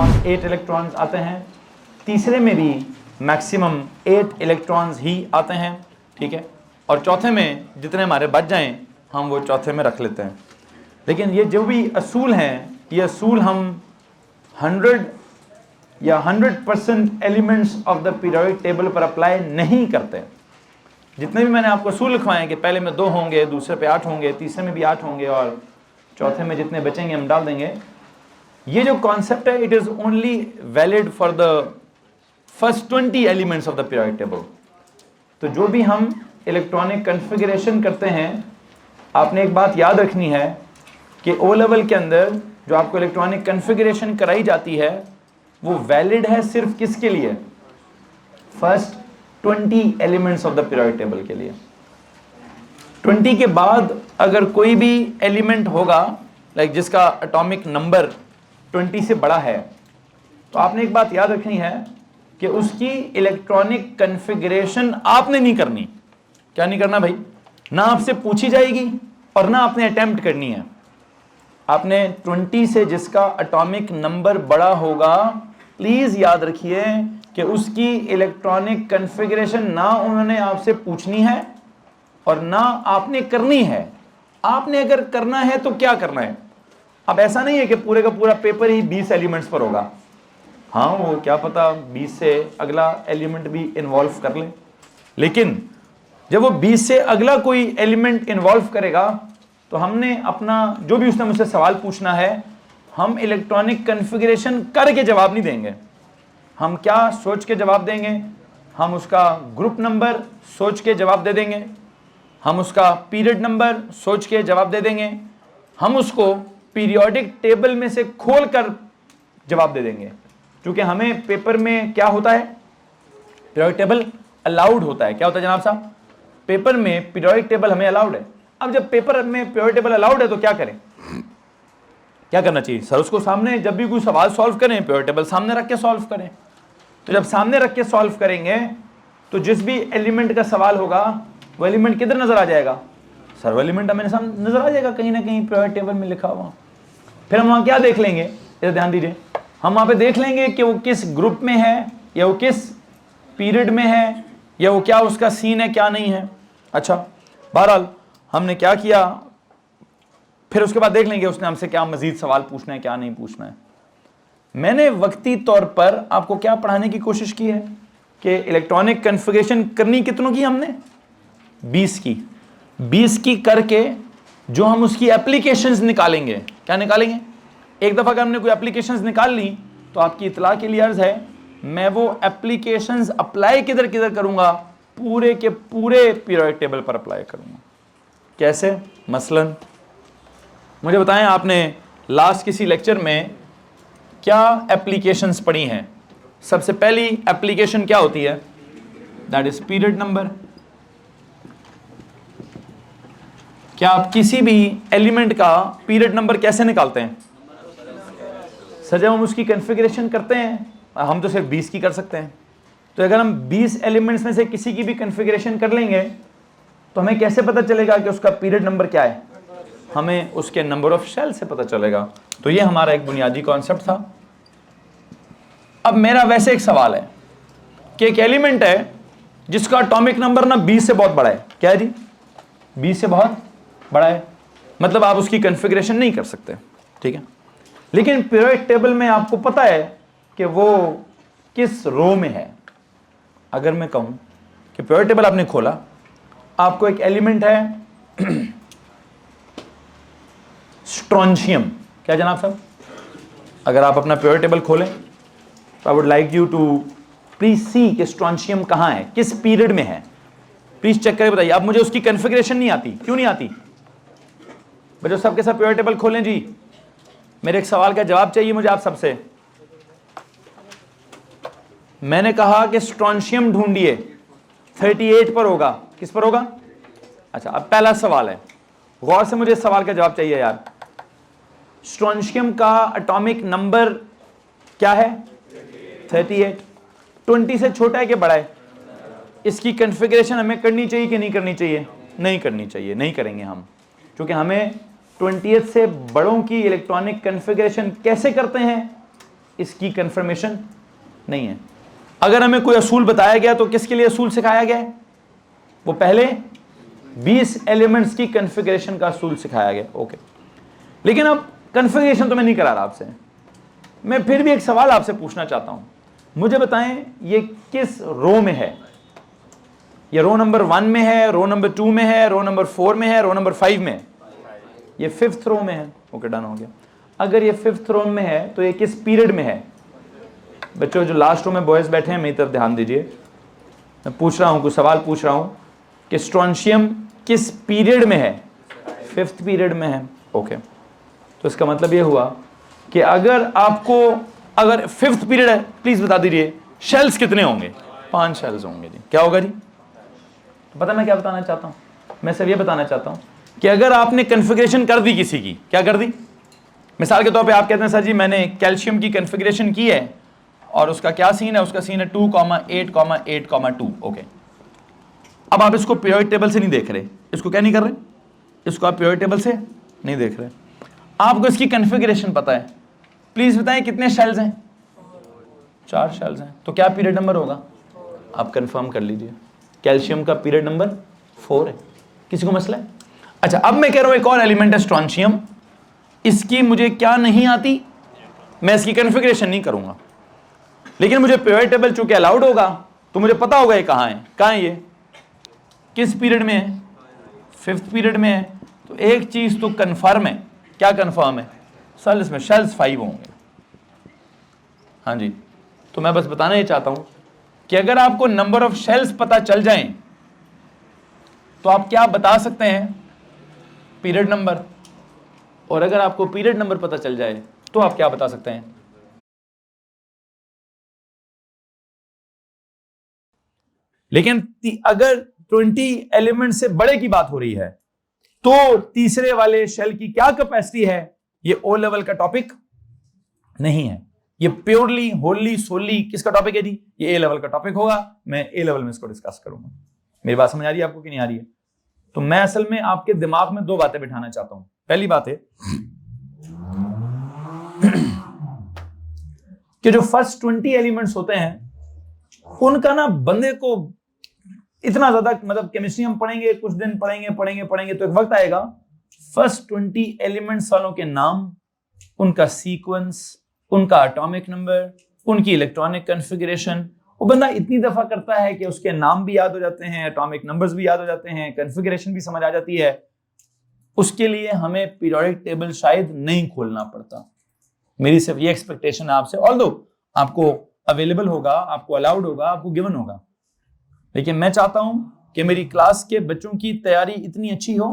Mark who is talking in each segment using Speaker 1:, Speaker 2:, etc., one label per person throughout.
Speaker 1: 8 electrons आते हैं, तीसरे में भी मैक्सिमम 8 इलेक्ट्रॉन्स ही आते हैं, ठीक है, और चौथे में जितने हमारे बच जाएं हम वो चौथे में रख लेते हैं। लेकिन ये जो भी असूल हैं, ये असूल हम 100 या 100% elements of the periodic table पर अप्लाई नहीं करते। जितने भी मैंने आपको असूल लिखवाए कि पहले में 2 होंगे, दूसरे पे 8 होंगे, तीसरे में भी 8 होंगे और चौथे में जितने बचेंगे हम डाल देंगे, ये जो कॉन्सेप्ट है it is only valid for the first 20 elements of the periodic table. तो जो भी हम इलेक्ट्रॉनिक कन्फिगरेशन करते हैं, आपने एक बात याद रखनी है कि ओ लेवल के अंदर जो आपको इलेक्ट्रॉनिक कन्फिगरेशन कराई जाती है वो वैलिड है सिर्फ किसके लिए? First 20 elements of the periodic table के लिए। 20 के बाद अगर कोई भी एलिमेंट होगा लाइक जिसका एटॉमिक नंबर 20 से बड़ा है, तो आपने एक बात याद रखनी है कि उसकी इलेक्ट्रॉनिक कन्फिगरेशन आपने नहीं करनी। क्या नहीं करना भाई? ना आपसे पूछी जाएगी और ना आपने अटेम्प्ट करनी है। आपने 20 से जिसका एटॉमिक नंबर बड़ा होगा, प्लीज याद रखिए कि उसकी इलेक्ट्रॉनिक कन्फिगरेशन ना उन्होंने आपसे पूछनी है और ना आपने करनी है। आपने अगर करना है तो क्या करना है? अब ऐसा नहीं है कि पूरे का पूरा पेपर ही 20 एलिमेंट्स पर होगा। हाँ, वो क्या पता 20 से अगला एलिमेंट भी इन्वॉल्व कर ले, लेकिन जब वो 20 से अगला कोई एलिमेंट इन्वॉल्व करेगा तो हमने अपना जो भी उसने मुझसे सवाल पूछना है, हम इलेक्ट्रॉनिक कन्फिगरेशन करके जवाब नहीं देंगे। हम क्या सोच के जवाब देंगे? हम उसका ग्रुप नंबर सोच के जवाब दे देंगे, हम उसका पीरियड नंबर सोच के जवाब दे देंगे, हम उसको पीरियोडिक टेबल में से खोल कर जवाब दे देंगे। क्योंकि हमें पेपर में क्या होता है? पीरियोडिक टेबल अलाउड होता है। क्या होता है जनाब साहब? पेपर में पीरियोडिक टेबल हमें अलाउड है। अब जब पेपर में पीरियोडिक टेबल अलाउड है तो क्या करें? क्या करना चाहिए? सर उसको सामने जब भी कोई सवाल सॉल्व करें, पीरियोडिक टेबल सामने रख के सॉल्व करें। तो जब सामने रख के सॉल्व करेंगे तो जिस भी एलिमेंट का सवाल होगा वो एलिमेंट किधर नजर आ जाएगा? सर वो एलिमेंट हमें सामने नजर आ जाएगा कहीं ना कहीं पीरियोडिक टेबल में लिखा हुआ। फिर हम वहां क्या देख लेंगे? इधर ध्यान दीजिए, हम वहां पे देख लेंगे कि वो किस ग्रुप में है, या वो किस पीरियड में है, या वो क्या उसका सीन है, क्या नहीं है। अच्छा, बहरहाल हमने क्या किया, फिर उसके बाद देख लेंगे उसने हमसे क्या मजीद सवाल पूछना है, क्या नहीं पूछना है। मैंने वक्ती तौर पर आपको क्या पढ़ाने की कोशिश की है कि इलेक्ट्रॉनिक कन्फिगरेशन करनी कितनों की हमने? 20 की। 20 की करके जो हम उसकी एप्लीकेशंस निकालेंगे, क्या निकालेंगे? एक दफ़ा अगर हमने कोई एप्लीकेशंस निकाल ली तो आपकी इतला के लिए अर्ज़ है, मैं वो एप्लीकेशंस अप्लाई किधर किधर करूँगा? पूरे के पूरे पीरियोडिक टेबल पर अप्लाई करूँगा। कैसे? मसलन मुझे बताएं, आपने लास्ट किसी लेक्चर में क्या एप्लीकेशंस पढ़ी हैं? सबसे पहली एप्लीकेशन क्या होती है? That is period number. क्या आप किसी भी एलिमेंट का पीरियड नंबर कैसे निकालते हैं? सर जब हम उसकी कन्फिगरेशन करते हैं, हम तो सिर्फ 20 की कर सकते हैं, तो अगर हम 20 एलिमेंट्स में से किसी की भी कन्फिगरेशन कर लेंगे तो हमें कैसे पता चलेगा कि उसका पीरियड नंबर क्या है? हमें उसके नंबर ऑफ शेल से पता चलेगा। तो ये हमारा एक बुनियादी कॉन्सेप्ट था। अब मेरा वैसे एक सवाल है कि एक एलिमेंट है जिसका एटॉमिक नंबर ना 20 से बहुत बड़ा है। क्या है जी? 20 से बहुत बड़ा है, मतलब आप उसकी कन्फिगरेशन नहीं कर सकते, ठीक है। लेकिन पीरियोडिक टेबल में आपको पता है कि वो किस रो में है। अगर मैं कहूं कि पीरियोडिक टेबल आपने खोला, आपको एक एलिमेंट है स्ट्रोंशियम। क्या जनाब साहब? अगर आप अपना पीरियोडिक टेबल खोलें तो I would like you to please see कि स्ट्रोंशियम कहाँ है, किस पीरियड में है। प्लीज चेक करके बताइए। अब मुझे उसकी कन्फिगरेशन नहीं आती। क्यों नहीं आती? बच्चों सबके सब पीरियोडिक टेबल खोलें जी। मेरे एक सवाल का जवाब चाहिए मुझे आप सबसे। मैंने कहा कि स्ट्रोंशियम ढूंढिए, 38 पर होगा। किस पर होगा? अच्छा, अब पहला सवाल है, गौर से मुझे इस सवाल का जवाब चाहिए यार। स्ट्रोंशियम का एटॉमिक नंबर क्या है? 38। 20 से छोटा है कि बड़ा है? इसकी कन्फिगरेशन हमें करनी चाहिए कि नहीं करनी चाहिए? नहीं करनी चाहिए, नहीं करेंगे हम, क्योंकि हमें 20 से बड़ों की इलेक्ट्रॉनिक कन्फिगरेशन कैसे करते हैं इसकी कंफर्मेशन नहीं है। अगर हमें कोई असूल बताया गया तो किसके लिए असूल सिखाया गया है? वो पहले 20 एलिमेंट्स की कन्फिगरेशन का असूल सिखाया गया। ओके, लेकिन अब कन्फिगरेशन तो मैं नहीं करा रहा आपसे, मैं फिर भी एक सवाल आपसे पूछना चाहता हूं। मुझे बताएं ये किस रो में है? ये रो नंबर 1 में है, रो नंबर 2 में है, रो नंबर 4 में है, रो नंबर 5 में है? ये 5th रो में है। ओके, डन हो गया। अगर ये 5th रो में है तो ये किस पीरियड में है? बच्चों जो लास्ट रो में बॉयज बैठे हैं मेरी तरफ ध्यान दीजिए, मैं पूछ रहा हूं, कुछ सवाल पूछ रहा हूं कि स्ट्रोंशियम किस पीरियड में है? 5th पीरियड में है। ओके, तो इसका मतलब ये हुआ कि अगर 5th पीरियड है, प्लीज बता दीजिए शेल्स कितने होंगे? 5 शेल्स होंगे जी। क्या होगा जी? तो पता मैं क्या बताना चाहता हूं? मैं सिर्फ ये बताना चाहता हूं कि अगर आपने कन्फिगरेशन कर दी किसी की, क्या कर दी? मिसाल के तौर पे आप कहते हैं सर जी मैंने कैल्शियम की कन्फिगरेशन की है और उसका क्या सीन है? उसका सीन है 2,8,8,2। ओके, अब आप इसको पीरियोडिक टेबल से नहीं देख रहे, इसको क्या नहीं कर रहे? इसको आप पीरियोडिक टेबल से नहीं देख रहे, आपको इसकी कन्फिगरेशन पता है। प्लीज बताएं कितने शेल्स हैं? 4 शेल्स हैं। तो क्या पीरियड नंबर होगा? आप कंफर्म कर लीजिए, कैल्शियम का पीरियड नंबर 4 है। किसी को मसला है? अच्छा, अब मैं कह रहा हूं एक और एलिमेंट है स्ट्रोंशियम, इसकी मुझे क्या नहीं आती? मैं इसकी कन्फिगरेशन नहीं करूंगा, लेकिन मुझे पीरियोडिक टेबल चूंकि अलाउड होगा तो मुझे पता होगा ये कहां है। कहां है ये? किस पीरियड में है? 5th पीरियड में है। तो एक चीज तो कंफर्म है। क्या कंफर्म है? सर इसमें शेल्स 5 होंगे। हाँ जी, तो मैं बस बताना ही चाहता हूं कि अगर आपको नंबर ऑफ शेल्स पता चल जाएं तो आप क्या बता सकते हैं? Period number. और अगर आपको पीरियड नंबर पता चल जाए तो आप क्या बता सकते हैं? लेकिन अगर 20 एलिमेंट से बड़े की बात हो रही है तो तीसरे वाले शेल की क्या कैपेसिटी है? ये ओ लेवल का टॉपिक नहीं है, ये प्योरली होली सोली किसका टॉपिक है जी? ये ए लेवल का टॉपिक होगा। मैं ए लेवल में इसको डिस्कस करूंगा। मेरी बात समझ आ रही है आपको कि नहीं आ रही है? तो मैं असल में आपके दिमाग में 2 बातें बिठाना चाहता हूं। पहली बात है कि जो फर्स्ट 20 एलिमेंट्स होते हैं उनका ना बंदे को इतना ज्यादा, मतलब केमिस्ट्री हम पढ़ेंगे, कुछ दिन पढ़ेंगे तो एक वक्त आएगा फर्स्ट 20 एलिमेंट्स वालों के नाम, उनका सीक्वेंस, उनका एटॉमिक नंबर, उनकी इलेक्ट्रॉनिक कॉन्फ़िगरेशन वो बंदा इतनी दफा करता है कि उसके नाम भी याद हो जाते हैं, एटॉमिक नंबर्स भी याद हो जाते हैं, कॉन्फ़िगरेशन भी समझ आ जाती है। उसके लिए हमें पीरियोडिक टेबल शायद नहीं खोलना पड़ता। मेरी सिर्फ ये एक्सपेक्टेशन है आपसे, ऑल्दो आपको अवेलेबल होगा, आपको अलाउड होगा, आपको गिवन होगा, लेकिन मैं चाहता हूं कि मेरी क्लास के बच्चों की तैयारी इतनी अच्छी हो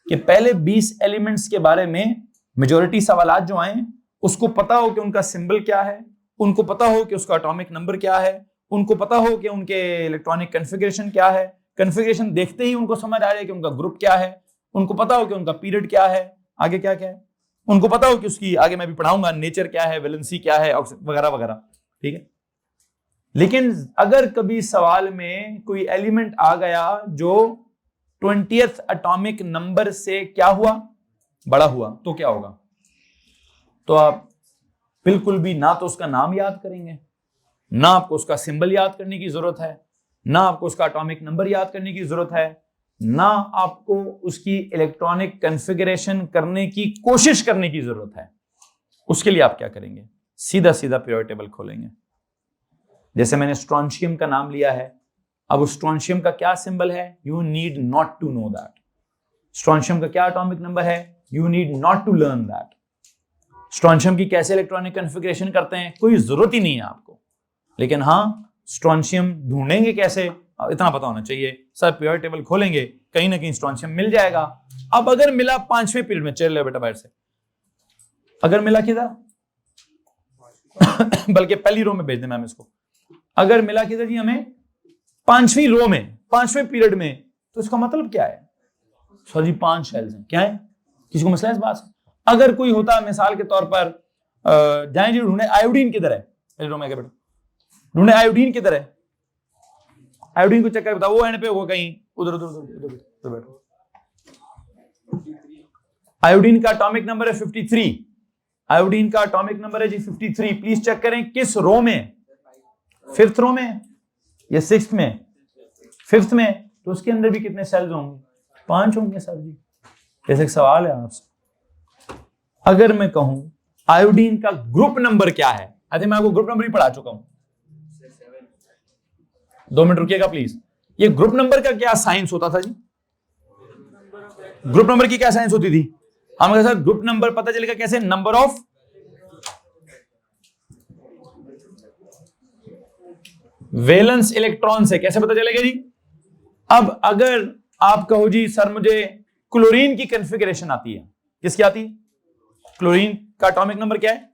Speaker 1: कि पहले 20 एलिमेंट्स के बारे में मेजॉरिटी सवालात जो आए उसको पता हो कि उनका सिंबल क्या है, उनको पता हो कि उसका एटॉमिक नंबर क्या है, उनको पता हो कि उनके इलेक्ट्रॉनिक कॉन्फ़िगरेशन क्या है, कॉन्फ़िगरेशन देखते ही उनको समझ आ जाए कि उनका ग्रुप क्या है, उनको पता हो कि उनका पीरियड क्या है, आगे क्या क्या है, उनको पता हो कि उसकी आगे मैं भी पढ़ाऊंगा नेचर क्या है, वैलेंसी क्या है, वगैरह वगैरह। ठीक है, लेकिन अगर कभी सवाल में कोई एलिमेंट आ गया जो 20th एटॉमिक नंबर से क्या हुआ, बड़ा हुआ, तो क्या होगा? तो आप बिल्कुल भी ना तो उसका नाम याद करेंगे, ना आपको उसका सिंबल याद करने की जरूरत है, ना आपको उसका एटॉमिक नंबर याद करने की जरूरत है, ना आपको उसकी इलेक्ट्रॉनिक कॉन्फ़िगरेशन करने की कोशिश करने की जरूरत है। उसके लिए आप क्या करेंगे? सीधा सीधा पीरियोडिक टेबल खोलेंगे। जैसे मैंने स्ट्रोंशियम का नाम लिया है, अब उस स्ट्रोंशियम का क्या सिंबल है? You need not to know that. Strontium का क्या एटॉमिक नंबर है? You need not to learn that. Strontium की कैसे इलेक्ट्रॉनिक कॉन्फ़िगरेशन करते हैं कोई जरूरत ही नहीं है आपको, लेकिन हाँ स्ट्रोंशियम ढूंढेंगे कैसे इतना पता होना चाहिए। सर पीरियोडिक टेबल खोलेंगे, कहीं ना कहीं स्ट्रोंशियम मिल जाएगा। अब अगर मिला 5वें पीरियड में, चल ले बेटा बाहर से, अगर मिला किधर बल्कि पहली रो में भेज देना मैम इसको, अगर मिला किधर जी हमें 5वीं रो में, 5वें पीरियड में, तो इसका मतलब क्या है? सर जी 5 शेल्स हैं, क्या है? किसी को मसला है इस बात से? अगर कोई होता मिसाल के तौर पर जाए जी ढूंढे आयोडीन किधर है, पहली रो में क्या बेटा ढूंढे आयोडीन किधर है, आयोडीन को चेक कर बताओ, वो एंड पे होगा कहीं उधर उधर उधर उधर बैठो। आयोडीन का एटॉमिक नंबर है 53, आयोडीन का एटॉमिक नंबर है जी 53। प्लीज चेक करें किस रो में, 5th रो में या 6th में? 5th में। तो उसके अंदर भी कितने सेल्स होंगे? 5 होंगे सर जी। जैसे एक सवाल है आपसे, अगर मैं कहूं आयोडीन का ग्रुप नंबर क्या है? आई मैं आपको ग्रुप नंबर ही पढ़ा चुका हूं। 2 मिनट रुकिएगा प्लीज। ये ग्रुप नंबर का क्या साइंस होता था जी? ग्रुप नंबर की क्या साइंस होती थी? हमें सर ग्रुप नंबर पता चलेगा कैसे? नंबर ऑफ वैलेंस इलेक्ट्रॉन से। कैसे पता चलेगा जी? अब अगर आप कहो जी सर मुझे क्लोरीन की कॉन्फ़िगरेशन आती है, किसकी आती है? क्लोरीन का एटॉमिक नंबर क्या है?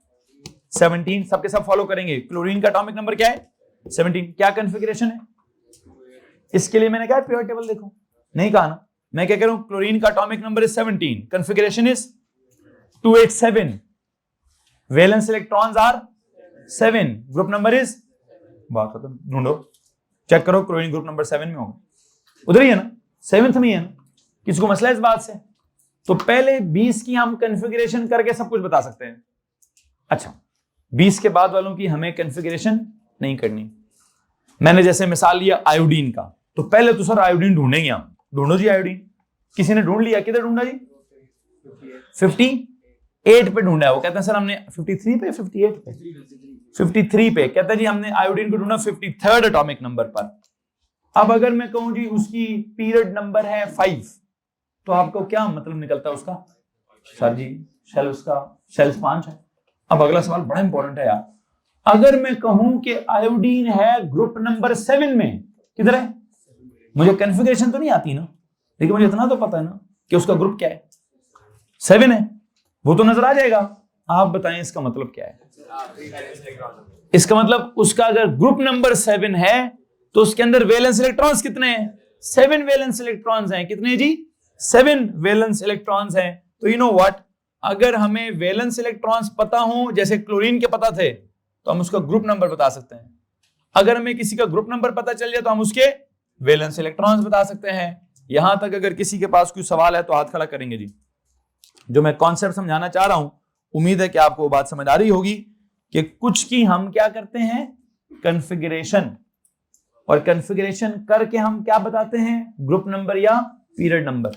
Speaker 1: 17। सबके सब फॉलो करेंगे। क्लोरीन का एटॉमिक नंबर क्या है? 17। क्या कॉन्फ़िगरेशन है? इसके लिए मैंने कहा पीरियड टेबल देखो, नहीं कहा ना। मैं क्या कह रहा हूं? क्लोरीन का atomic number is 17, configuration is 287, valence electrons are 7, group number is, बात खत्म। ढूंढो, चेक करो क्लोरीन ग्रुप नंबर 7 में होगा, उधर ही है ना, 7th में ही है ना। किसको मसला है इस बात से? तो पहले 20 की हम कॉन्फ़िगरेशन करके सब कुछ बता सकते हैं। अच्छा, 20 के बाद वालों की हमें कॉन्फ़िगरेशन नहीं करनी। मैंने जैसे मिसाल लिया आयोडीन का, तो पहले तो सर आयोडीन ढूंढेंगे हम। ढूंढो जी आयोडीन। किसी ने ढूंढ लिया? किधर ढूंढा जी? 58 पे ढूंढा है। वो कहते हैं सर हमने 53 पे, 58 पे, 53 पे कहते हैं जी हमने आयोडीन को ढूंढा 53rd एटॉमिक नंबर पर। अब अगर मैं कहूं जी उसकी पीरियड नंबर है 5, तो आपको क्या मतलब निकलता है उसका? सर जी शेल, उसका शेल्स 5 है। अब अगला सवाल बड़ा इंपॉर्टेंट है यार। अगर मैं कहूं कि आयोडीन है ग्रुप नंबर 7 में, किधर है? मुझे कॉन्फ़िगरेशन तो नहीं आती ना, लेकिन मुझे इतना तो पता है ना कि उसका ग्रुप क्या है, 7 है, वो तो नजर आ जाएगा। आप बताएं इसका मतलब क्या है? इसका मतलब उसका अगर ग्रुप नंबर 7 है तो उसके अंदर वैलेंस इलेक्ट्रॉन्स कितने हैं? 7 वैलेंस इलेक्ट्रॉन्स हैं। कितने जी? 7 वैलेंस इलेक्ट्रॉन्स हैं। तो यू नो व्हाट, अगर हमें वैलेंस इलेक्ट्रॉन्स पता हो, जैसे क्लोरीन के पता थे, तो हम उसका ग्रुप नंबर बता सकते हैं। अगर हमें किसी का ग्रुप नंबर पता चल जाए तो हम उसके वैलेंस इलेक्ट्रॉन्स बता सकते हैं। यहां तक अगर किसी के पास कोई सवाल है तो हाथ खड़ा करेंगे जी। जो मैं कॉन्सेप्ट समझाना चाह रहा हूं, उम्मीद है कि आपको बात समझ आ रही होगी कि कुछ की हम क्या करते हैं? कॉन्फ़िगरेशन, और कॉन्फ़िगरेशन करके हम क्या बताते हैं? ग्रुप नंबर या पीरियड नंबर।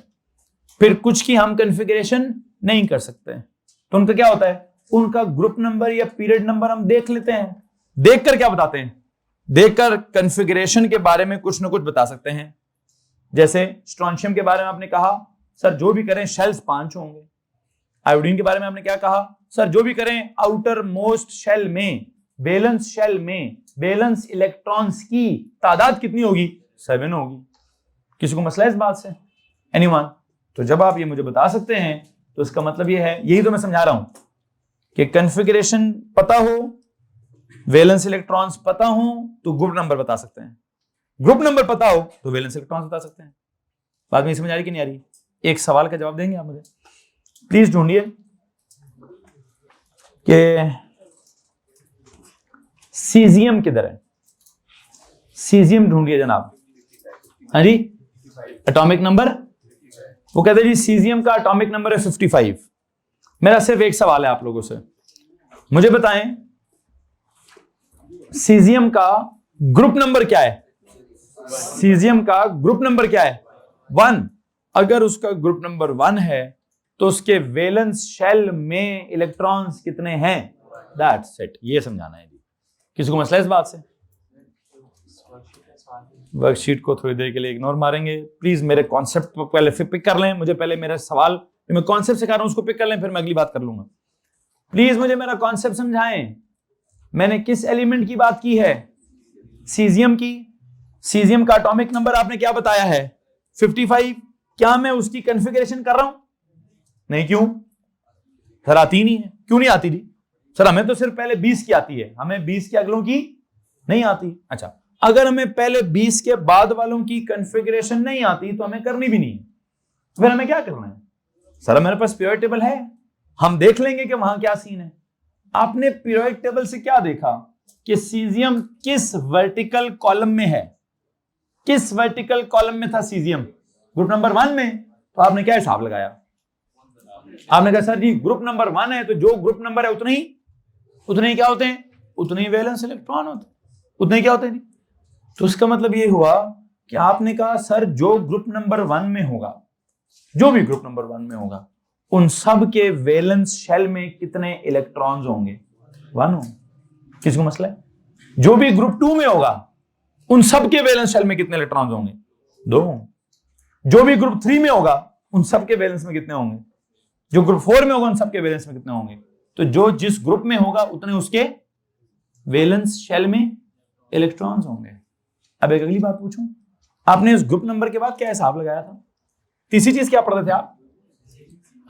Speaker 1: फिर कुछ की हम कॉन्फ़िगरेशन नहीं कर सकते, तो उनका क्या होता है? उनका ग्रुप नंबर या पीरियड नंबर हम देख लेते हैं। देखकर क्या बताते हैं? देखकर कॉन्फ़िगरेशन के बारे में कुछ ना कुछ बता सकते हैं। जैसे स्ट्रोंशियम के बारे में आपने कहा सर जो भी करें शेल्स 5 होंगे। आयोडीन के बारे में आपने क्या कहा? सर जो भी करें आउटर मोस्ट शेल में, वैलेंस शेल में वैलेंस इलेक्ट्रॉन्स की तादाद कितनी होगी? 7 होगी। किसी को मसला है इस बात से? एनीवन? तो जब आप ये मुझे बता सकते हैं तो इसका मतलब ये है, यही तो मैं समझा रहा हूं कि कॉन्फ़िगरेशन पता हो, वैलेंस इलेक्ट्रॉन्स पता हो तो ग्रुप नंबर बता सकते हैं, ग्रुप नंबर पता हो तो वैलेंस इलेक्ट्रॉन्स बता सकते हैं। बात में समझ आ रही कि नहीं आ रही? एक सवाल का जवाब देंगे आप मुझे? प्लीज ढूंढिए कि सीजियम किधर है? सीजियम ढूंढिए जनाब। हाँ जी, एटॉमिक नंबर, वो कहते हैं जी सीजियम का एटॉमिक नंबर है 55। मेरा सिर्फ एक सवाल है आप लोगों से, मुझे बताएं सीजियम का ग्रुप नंबर क्या है? सीजियम का ग्रुप नंबर क्या है? 1। अगर उसका ग्रुप नंबर 1 है तो उसके वैलेंस शेल में इलेक्ट्रॉन्स कितने हैं? That's it. ये समझाना है जी। किसी को मसला है इस बात से? वर्कशीट को थोड़ी देर के लिए इग्नोर मारेंगे प्लीज। मेरे कॉन्सेप्ट को पहले पिक कर लें, मुझे पहले मेरा सवाल, मैं कॉन्सेप्ट सिखा रहा हूं उसको पिक कर लें, फिर मैं अगली बात कर लूंगा। प्लीज मुझे मेरा कॉन्सेप्ट समझाएं। मैंने किस एलिमेंट की बात की है? सीजियम की। सीजियम का एटॉमिक नंबर आपने क्या बताया है? 55। क्या मैं उसकी कॉन्फ़िगरेशन कर रहा हूं? नहीं। क्यों सर? आती नहीं है। क्यों नहीं आती जी? सर हमें तो सिर्फ पहले 20 की आती है, हमें 20 के अगलों की नहीं आती। अच्छा, अगर हमें पहले 20 के बाद वालों की कॉन्फ़िगरेशन नहीं आती तो हमें करनी भी नहीं है, फिर हमें क्या करना है? सर मेरे पास पीरियड टेबल है, हम देख लेंगे कि वहां क्या सीन है। आपने पीरियड टेबल से क्या देखा कि सीजियम किस वर्टिकल कॉलम में है? किस वर्टिकल कॉलम में था सीजियम? ग्रुप नंबर 1 में। तो आपने क्या हिसाब लगाया? आपने कहा सर जी ग्रुप नंबर 1 है तो जो ग्रुप नंबर है उतने ही क्या होते हैं, उतने ही वैलेंस इलेक्ट्रॉन होते हैं, उतने ही क्या होते हैं। तो इसका मतलब ये हुआ कि आपने कहा सर जो ग्रुप नंबर 1 में होगा, जो भी ग्रुप नंबर 1 में होगा, उन सब के वैलेंस शेल में कितने इलेक्ट्रॉन्स होंगे, 1 हो। किसको मसला है? जो भी ग्रुप 2 में होगा उन सब के वैलेंस शेल में कितने इलेक्ट्रॉन्स होंगे, 2। जो भी ग्रुप 3 में होगा उन सब के वैलेंस में कितने होंगे, जो ग्रुप 4 में होगा उन सब के वैलेंस में कितने होंगे। तो जो जिस ग्रुप में होगा उतने उसके वैलेंस शेल में इलेक्ट्रॉन्स होंगे। अब एक अगली बात पूछूं, आपने उस ग्रुप नंबर के बाद क्या हिसाब लगाया था? तीसरी चीज क्या पढ़ते थे आप?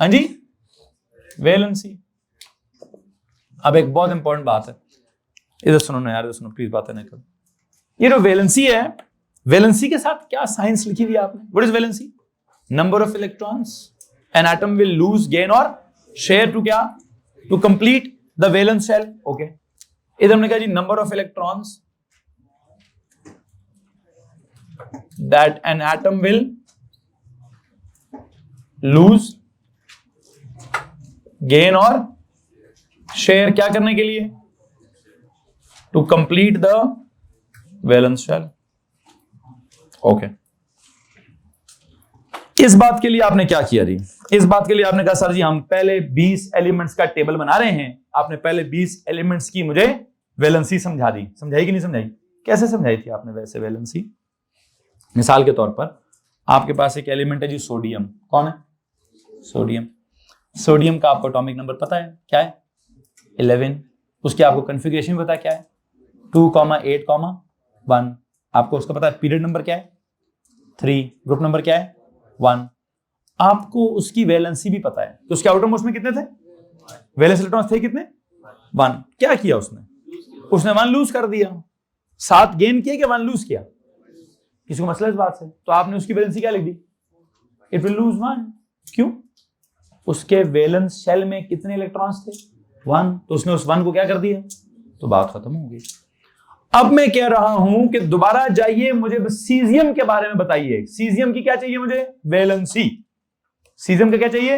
Speaker 1: हाँ जी, वैलेंसी। अब एक बहुत इंपॉर्टेंट बात है, इधर सुनो ना यार, इधर सुनो प्लीज, बातें नहीं करो। ये जो वैलेंसी है, वैलेंसी के साथ क्या साइंस लिखी हुई है आपने? What is valency? Number of electrons an atom will lose, gain और शेयर टू क्या, to complete the valence shell. Okay, इधर हमने कहा जी number of electrons that an atom will lose, gain और शेयर क्या करने के लिए, to complete the valence shell. Okay, इस बात के लिए आपने क्या किया जी? इस बात के लिए आपने कहा सर जी हम पहले 20 एलिमेंट्स का टेबल बना रहे हैं, आपने पहले 20 एलिमेंट्स की मुझे वैलेंसी समझा दी। समझाई कि नहीं समझाई? कैसे समझाई थी आपने वैसे वैलेंसी? मिसाल के तौर पर आपके पास एक एलिमेंट है जी सोडियम। कौन है? सोडियम। सोडियम का आपको एटॉमिक नंबर पता है क्या है? 11। उसकी आपको कॉन्फ़िगरेशन पता है क्या है? 2,8,1। आपको उसका पता है पीरियड नंबर क्या है? 3। ग्रुप नंबर क्या है? 1। आपको उसकी वैलेंसी भी पता है। तो उसके आउटर मोस्ट में कितने थे? वैलेंस इलेक्ट्रॉन्स थे कितने? 1। क्या किया उसने? उसने 1 लूज कर दिया। 7 गेन किया कि 1 लूज किया? किसी को मसला इस बात से? तो आपने उसकी वैलेंसी क्या लिख दी? It will lose 1। क्यों? उसके वैलेंस शेल में कितने इलेक्ट्रॉन्स थे? 1। तो उसने उस 1 को क्या कर दिया? तो बात खत्म हो गई। अब मैं कह रहा हूं कि दोबारा जाइए, मुझे सीजियम के बारे में बताइए। सीजियम की क्या चाहिए मुझे? वैलेंसी। सीजियम का क्या चाहिए?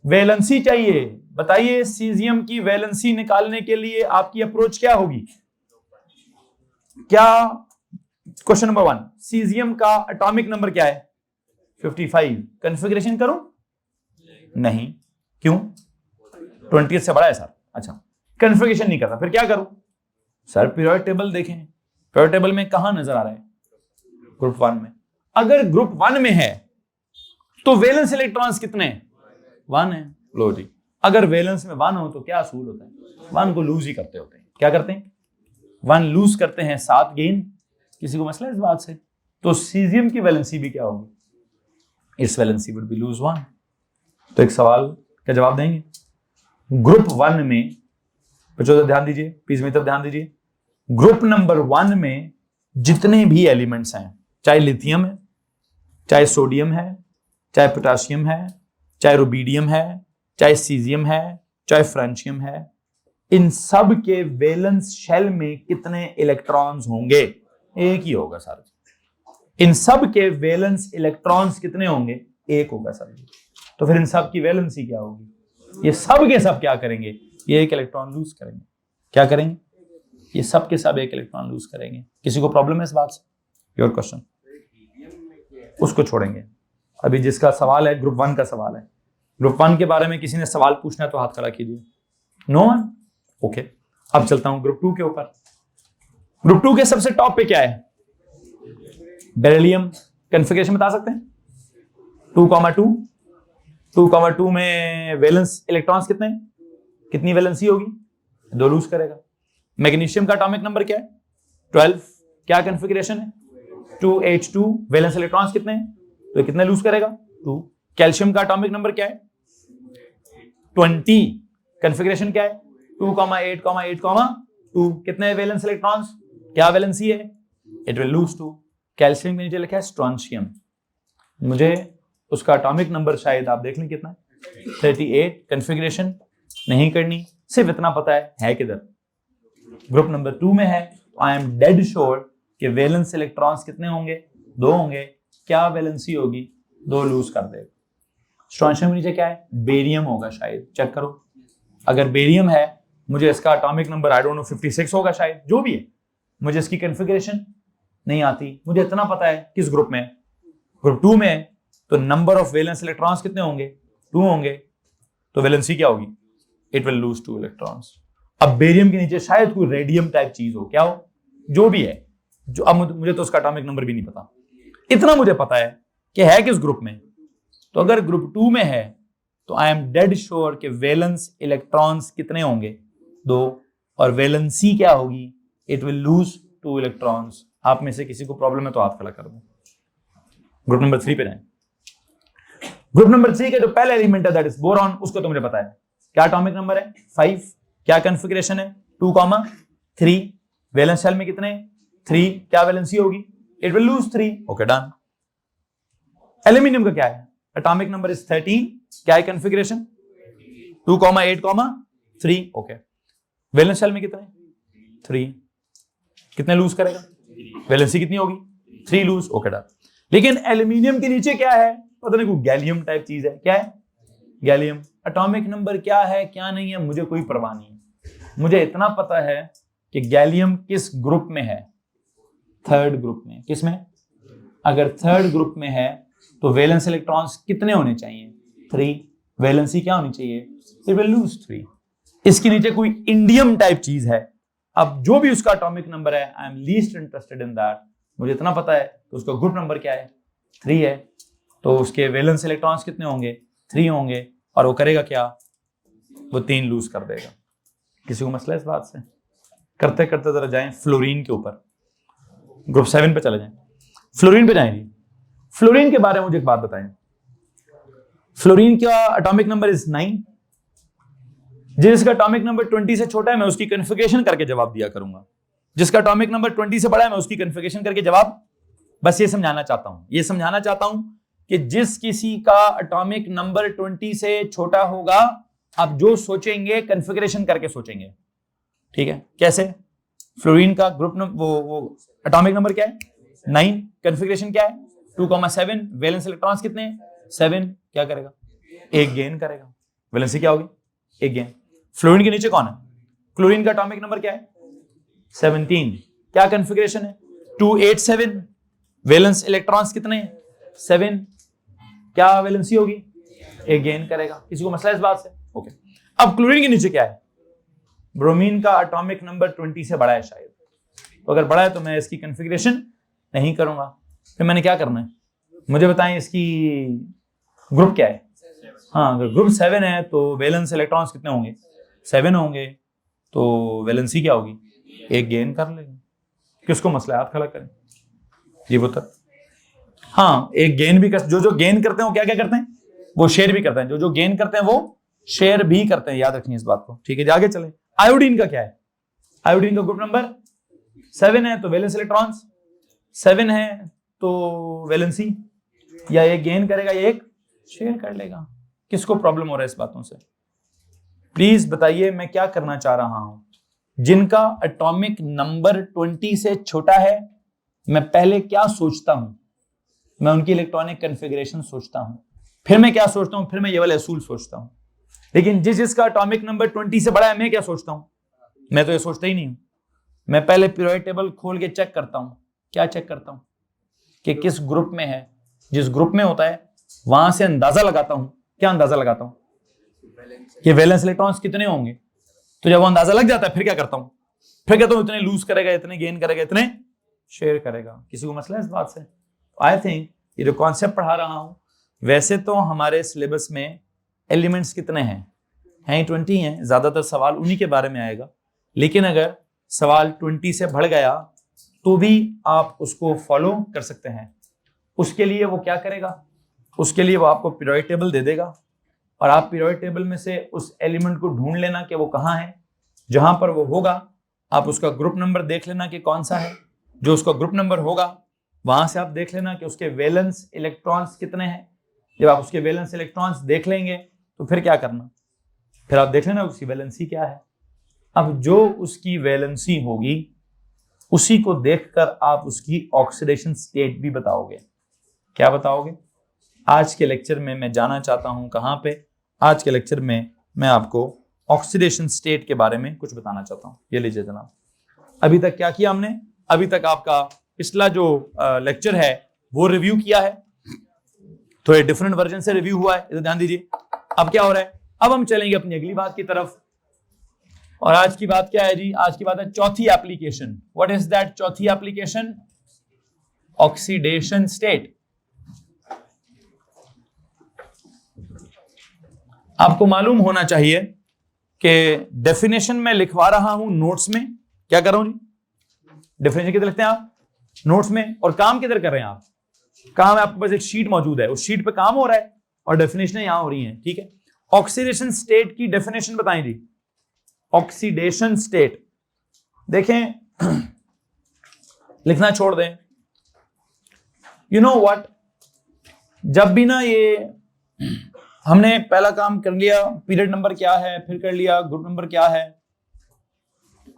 Speaker 1: वैलेंसी चाहिए। बताइए सीजियम की वैलेंसी निकालने के लिए आपकी अप्रोच क्या होगी? क्या? क्वेश्चन नंबर 1, सीजियम का एटॉमिक नंबर क्या है? 55। कॉन्फ़िगरेशन करूं? नहीं। क्यों? 20 से बड़ा है सर। अच्छा, कॉन्फ़िगरेशन नहीं करता, फिर क्या करूं? सर पीरियोडिक टेबल देखें। पीरियोडिक टेबल में कहां नजर आ रहा है? ग्रुप 1 में। अगर ग्रुप 1 में है तो वैलेंस इलेक्ट्रॉन्स कितने? 1 है। लो जी, अगर वैलेंस में 1 हो तो क्या असूल होता है? 1 को लूज ही करते होते हैं। क्या करते हैं? 1 लूज करते हैं, 7 गेन। किसी को मसला है इस बात से? तो सीजियम की वैलेंसी भी क्या होगी? इस वैलेंसी वुड बी लूज 1। तो एक सवाल का जवाब देंगे। ग्रुप 1 में, बच्चों ध्यान दीजिए, प्लीज मेरी तरफ ध्यान दीजिए। ग्रुप नंबर 1 में जितने भी एलिमेंट्स हैं, चाहे लिथियम है, चाहे सोडियम है, चाहे पोटेशियम है, चाहे रुबीडियम है, चाहे सीजियम है, चाहे फ्रेंशियम है, इन सब के वैलेंस शेल में कितने इलेक्ट्रॉन्स होंगे? एक ही होगा सर। इन सब के वैलेंस इलेक्ट्रॉन्स कितने होंगे? एक होगा सर। तो फिर इन सब की वैलेंसी क्या होगी? ये सब के सब क्या करेंगे? ये एक इलेक्ट्रॉन लूज करेंगे। क्या करेंगे? ये सब के सब एक इलेक्ट्रॉन लूज करेंगे। किसी को प्रॉब्लम है इस बात से? योर क्वेश्चन, उसको छोड़ेंगे। अभी जिसका सवाल है ग्रुप 1 का सवाल है। ग्रुप 1 के बारे में किसी ने सवाल पूछना है तो हाथ खड़ा कीजिए। No one? ओके, अब चलता हूं ग्रुप 2 के ऊपर। ग्रुप 2 के सबसे टॉप पे क्या है? बेरिलियम। कॉन्फ़िगरेशन बता सकते हैं? 2,2। 2,2 में वैलेंस इलेक्ट्रॉन्स कितने हैं? कितनी वैलेंसी होगी? 2 लूज करेगा। मैग्नीशियम का एटॉमिक नंबर क्या है? 12। क्या कॉन्फ़िगरेशन है? 2H2। वैलेंस इलेक्ट्रॉन्स कितने हैं? तो कितने लूज करेगा? 2। कैल्शियम का एटॉमिक नंबर क्या है? 20। कॉन्फ़िगरेशन क्या है? 2,8,8,2। कितने वैलेंस इलेक्ट्रॉन्स? क्या वैलेंसी है? It will lose 2। कैल्शियम में नीचे लिखा है स्ट्रोंशियम। मुझे उसका एटॉमिक नंबर शायद आप देख लें कितना है? 38। कॉन्फ़िगरेशन नहीं करनी, सिर्फ इतना पता है किधर? ग्रुप नंबर 2 में है। आई एम डेड श्योर कि वैलेंस इलेक्ट्रॉन्स कितने होंगे? 2 होंगे। क्या वैलेंसी होगी? 2 लूज कर देगा। स्ट्रोंशियम के नीचे क्या है? बेरियम होगा शायद, चेक करो। अगर बेरियम है, मुझे इसका atomic number I don't know 56 होगा शायद, जो भी है, मुझे इसकी कॉन्फ़िगरेशन नहीं आती। मुझे इतना पता है किस ग्रुप में है, ग्रुप 2 में है, तो नंबर ऑफ वैलेंस इलेक्ट्रॉन्स कितने होंगे? 2 होंगे, तो वैलेंसी क्या होगी? It will lose 2 electrons. अब बेरियम के नीचे शायद कोई रेडियम टाइप चीज हो, क्या हो, जो भी है, जो अब मुझे तो उसका एटॉमिक नंबर भी नहीं पता। इतना मुझे पता है कि है किस ग्रुप में। तो अगर ग्रुप 2 में है तो आई एम डेड श्योर कि वैलेंस इलेक्ट्रॉन्स कितने होंगे? 2। और वैलेंसी क्या होगी? It will lose 2 electrons. आप में से किसी को प्रॉब्लम है तो हाथ खड़ा कर दो। ग्रुप नंबर 3 पे जाएं। ग्रुप नंबर 3 का जो पहला एलिमेंट है दैट इज बोरॉन, उसको तो मुझे पता है। क्या एटॉमिक नंबर है? 5। क्या कॉन्फ़िगरेशन है? 2,3। वैलेंस शेल में कितने? 3। क्या वैलेंसी होगी? It will lose 3। Okay, done. Aluminium का क्या है? Atomic number is 13। क्या है कॉन्फ़िगरेशन? 2,8,3। ओके, वैलेंस शेल में कितने? 3। कितने लूज करेगा? वैलेंसी कितनी होगी? 3 लूज। Okay, done. लेकिन एल्यूमिनियम के नीचे क्या है? पता नहीं, कोई गैलियम टाइप चीज है। क्या है? गैलियम। एटॉमिक नंबर क्या है क्या नहीं है मुझे कोई परवाह नहीं है। मुझे इतना पता है कि गैलियम किस ग्रुप में है? 3rd ग्रुप में। किस में? अगर 3rd ग्रुप में है तो वैलेंस इलेक्ट्रॉन्स कितने होने चाहिए? 3। वैलेंसी क्या होनी चाहिए? It will lose 3। इसके नीचे कोई इंडियम टाइप चीज है। अब जो भी उसका एटॉमिक नंबर है, I am least interested in that. मुझे इतना पता है तो उसका ग्रुप नंबर क्या है? 3 है, तो उसके वैलेंस इलेक्ट्रॉन्स कितने होंगे? 3 होंगे। और वो करेगा क्या? वो 3 लूज कर देगा। किसी को मसला है इस बात से? करते करते जरा जाएं फ्लोरीन के ऊपर, ग्रुप 7 पे चले जाएं। फ्लोरीन पे जाएंगे। फ्लोरीन के बारे में मुझे एक बात बताएं। फ्लोरीन का एटॉमिक नंबर इज 9। जिसका एटॉमिक नंबर 20 से छोटा है मैं उसकी कॉन्फ़िगरेशन करके जवाब दिया करूंगा। जिसका एटॉमिक नंबर 20 से बड़ा है मैं उसकी कॉन्फ़िगरेशन करके जवाब, बस ये समझाना चाहता हूं। ये समझाना चाहता हूं कि जिस किसी का एटॉमिक नंबर 20 से छोटा होगा, आप जो सोचेंगे कॉन्फ़िगरेशन करके सोचेंगे। ठीक है? कैसे? फ्लोरीन का ग्रुप नंबर वो एटॉमिक नंबर क्या है? 9। कॉन्फ़िगरेशन क्या है? 2,7। वैलेंस इलेक्ट्रॉन्स कितने हैं? 7। क्या करेगा? एक गेन करेगा। वैलेंसी क्या होगी? एक गेन। फ्लोरीन के नीचे कौन है? क्लोरीन का एटॉमिक नंबर क्या है? 17। क्या कॉन्फ़िगरेशन है? 2,8,7। वैलेंस इलेक्ट्रॉन्स कितने हैं? 7। क्या वैलेंसी होगी? एक गेन करेगा। किसी को मसला इस बात से? ओके। अब क्लोरीन के नीचे क्या है? ब्रोमीन का एटॉमिक नंबर 20 से बड़ा है शायद। तो अगर बड़ा है तो मैं इसकी कॉन्फ़िगरेशन नहीं करूंगा। फिर मैंने क्या करना है? मुझे बताएं इसकी ग्रुप क्या है? हाँ, अगर ग्रुप 7 है तो वैलेंस इलेक्ट्रॉन्स कितने होंगे? 7 होंगे। तो वैलेंसी क्या होगी? एक गेन कर लेगा। किसको मसला है? हाथ खड़ा करें। जी पुत्र। हाँ, एक गेन भी कर, जो गेन करते हैं वो क्या क्या करते हैं? वो शेयर भी करते हैं। जो गेन करते हैं वो शेयर भी करते हैं। याद रखिए इस बात को। ठीक है, आगे चले। आयोडीन का क्या है? आयोडीन का ग्रुप नंबर 7 है तो वैलेंस इलेक्ट्रॉन्स 7 है, तो वैलेंसी या एक गेन करेगा या एक शेयर कर लेगा। किसको प्रॉब्लम हो रहा है इस बातों से? प्लीज बताइए मैं क्या करना चाह रहा हूं। जिनका एटॉमिक नंबर 20 से छोटा है, मैं पहले क्या सोचता हूं? मैं उनकी इलेक्ट्रॉनिक कॉन्फ़िगरेशन सोचता हूं। फिर मैं क्या सोचता हूं? फिर मैं ये वाला असूल सोचता हूं। लेकिन जिसका एटॉमिक नंबर 20 से बड़ा है, मैं क्या सोचता हूं? मैं तो ये सोचता ही नहीं हूं। मैं पहले पीरियोडिक टेबल खोल के चेक करता हूं। क्या चेक करता हूं? कि किस ग्रुप में है। जिस ग्रुप में होता है वहां से अंदाजा लगाता हूं। क्या अंदाजा लगाता हूं? कि वैलेंस इलेक्ट्रॉन्स कितने होंगे। तो जब वो अंदाजा लग जाता है फिर क्या करता हूं? फिर कहता हूं इतने लूज करेगा, इतने गेन करेगा, इतने शेयर करेगा। किसी को मसला है इस बात से? आई थिंक ये जो कॉन्सेप्ट पढ़ा रहा हूं, वैसे तो हमारे सिलेबस में एलिमेंट्स कितने हैं? 20 हैं। ज्यादातर सवाल उन्हीं के बारे में आएगा। लेकिन अगर सवाल 20 से बढ़ गया तो भी आप उसको फॉलो कर सकते हैं। उसके लिए वो क्या करेगा? उसके लिए वो आपको पीरियोडिक टेबल दे देगा और आप पीरियोडिक टेबल में से उस एलिमेंट को ढूंढ लेना कि वो कहाँ है। जहां पर वो होगा आप उसका ग्रुप नंबर देख लेना कि कौन सा है। जो उसका ग्रुप नंबर होगा वहां से आप देख लेना कि उसके वैलेंस इलेक्ट्रॉन्स कितने हैं। जब आप उसके वैलेंस इलेक्ट्रॉन्स देख लेंगे तो फिर क्या करना? फिर आप देख लेना उसकी वैलेंसी क्या है। अब जो उसकी वैलेंसी होगी उसी को देखकर आप उसकी ऑक्सीडेशन स्टेट भी बताओगे। क्या बताओगे? आज के लेक्चर में मैं जाना चाहता हूं कहां पे? आज के लेक्चर में मैं आपको ऑक्सीडेशन स्टेट के बारे में कुछ बताना चाहता हूं। ये लीजिए जनाब, अभी तक क्या किया हमने? अभी तक आपका पिछला जो लेक्चर है वो रिव्यू किया है, थोड़े डिफरेंट वर्जन से रिव्यू हुआ है, इधर ध्यान दीजिए। अब क्या हो रहा है? अब हम चलेंगे अपनी अगली बात की तरफ। और आज की बात क्या है जी? आज की बात है चौथी एप्लीकेशन। व्हाट इज दैट चौथी एप्लीकेशन? Oxidation state. आपको मालूम होना चाहिए कि डेफिनेशन में लिखवा रहा हूं नोट्स में। क्या कर रहा हूं जी? डेफिनेशन किधर लिखते हैं आप? नोट्स में। और काम किधर कर रहे हैं आप? काम आपके पास एक शीट मौजूद है, उस शीट पे काम हो रहा है और डेफिनेशन यहां हो रही है, ठीक है। ऑक्सीडेशन स्टेट की डेफिनेशन बताएं जी। ऑक्सीडेशन स्टेट देखें, लिखना छोड़ दें। यू नो व्हाट, जब भी ना ये हमने पहला काम कर लिया, पीरियड नंबर क्या है, फिर कर लिया ग्रुप नंबर क्या है,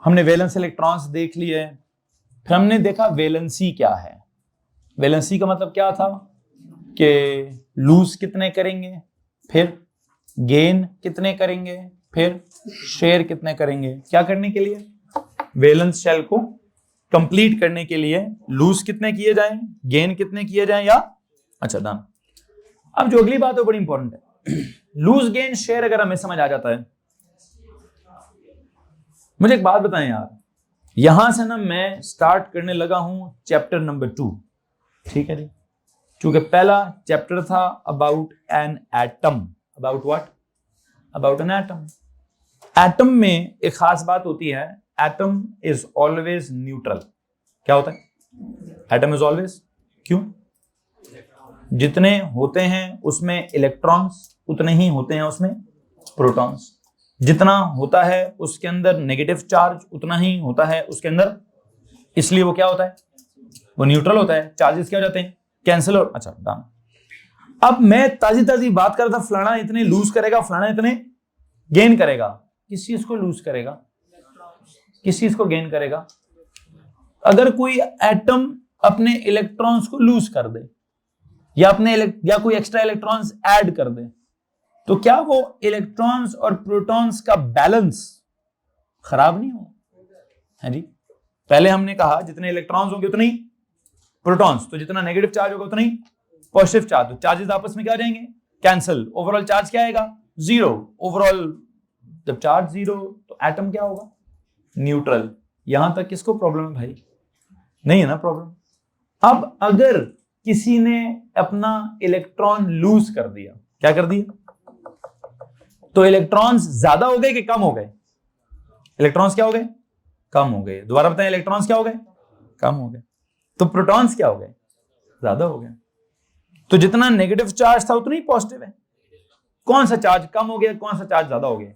Speaker 1: हमने वैलेंस इलेक्ट्रॉन्स देख लिए, फिर हमने देखा वैलेंसी क्या है। वैलेंसी का मतलब क्या था कि लूज कितने करेंगे, फिर गेन कितने करेंगे, फिर शेयर कितने करेंगे। क्या करने के लिए? वैलेंस शेल को कंप्लीट करने के लिए लूज कितने किए जाएं, गेन कितने किए जाएं, या अच्छा डन। अब जो अगली बात है बड़ी इंपॉर्टेंट है। लूज गेन शेयर अगर हमें समझ आ जाता है, मुझे एक बात बताएं यार, यहां से ना मैं स्टार्ट करने लगा हूं चैप्टर नंबर 2, ठीक है जी। क्योंकि पहला चैप्टर था about an atom. About what? About an atom. Atom में एक खास बात होती है, एटम इज ऑलवेज न्यूट्रल। क्या होता है? एटम इज ऑलवेज, क्यों? जितने होते हैं उसमें इलेक्ट्रॉन्स उतने ही होते हैं उसमें प्रोटॉन्स। जितना होता है उसके अंदर नेगेटिव चार्ज उतना ही होता है उसके अंदर, इसलिए वो क्या होता है? वो न्यूट्रल होता है। चार्जेस क्या हो जाते हैं? कैंसिल। और अच्छा डन। अब मैं ताजी बात कर रहा था, फलाना इतने लूज करेगा, फलाना इतने गेन करेगा। किस चीज को लूज करेगा, किस चीज को गेन करेगा? अगर कोई एटम अपने इलेक्ट्रॉन्स को लूज कर दे या कोई एक्स्ट्रा इलेक्ट्रॉन्स ऐड कर दे, तो क्या वो इलेक्ट्रॉन्स और प्रोटॉन्स का बैलेंस खराब नहीं होगा? है जी। पहले हमने कहा जितने इलेक्ट्रॉन्स होंगे उतने ही प्रोटॉन्स, तो जितना नेगेटिव चार्ज होगा उतना ही पॉजिटिव चार्ज। तो चार्जेस आपस में क्या जाएंगे? कैंसिल। ओवरऑल चार्ज क्या आएगा? 0। ओवरऑल जब चार्ज 0 तो एटम क्या होगा? न्यूट्रल। यहां तक किसको प्रॉब्लम है भाई? नहीं है ना प्रॉब्लम। अब अगर किसी ने अपना इलेक्ट्रॉन लूज कर दिया, क्या कर दिया? तो इलेक्ट्रॉन्स ज्यादा हो गए कि कम हो गए? इलेक्ट्रॉन्स क्या हो गए? कम हो गए। दोबारा बताएं, इलेक्ट्रॉन्स क्या हो गए? कम हो गए। तो प्रोटॉन्स क्या हो गए? ज्यादा हो गए। तो जितना नेगेटिव चार्ज था उतना ही पॉजिटिव है। कौन सा चार्ज कम हो गया, कौन सा चार्ज ज्यादा हो गया?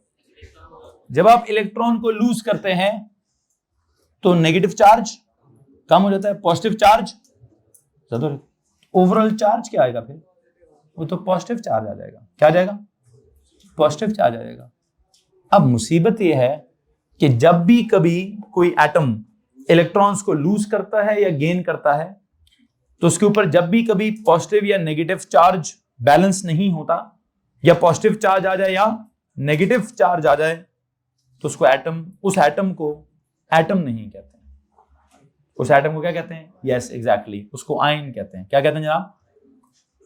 Speaker 1: जब आप इलेक्ट्रॉन को लूज करते हैं तो नेगेटिव चार्ज कम हो जाता है, पॉजिटिव चार्ज ज्यादा हो जाता है। ओवरऑल चार्ज क्या आएगा फिर? वो तो पॉजिटिव चार्ज आ जाएगा। क्या आ जाएगा? पॉजिटिव चार्ज आ जाएगा। अब मुसीबत यह है कि जब भी कभी कोई एटम इलेक्ट्रॉन्स को लूज करता है या गेन करता है, तो उसके ऊपर जब भी कभी पॉजिटिव या नेगेटिव चार्ज बैलेंस नहीं होता, या पॉजिटिव चार्ज आ जाए या नेगेटिव चार्ज आ जाए, तो उसको उस एटम को एटम नहीं कहते हैं। उस एटम को क्या कहते हैं? यस एग्जैक्टली, उसको आयन कहते हैं। क्या कहते हैं जनाब?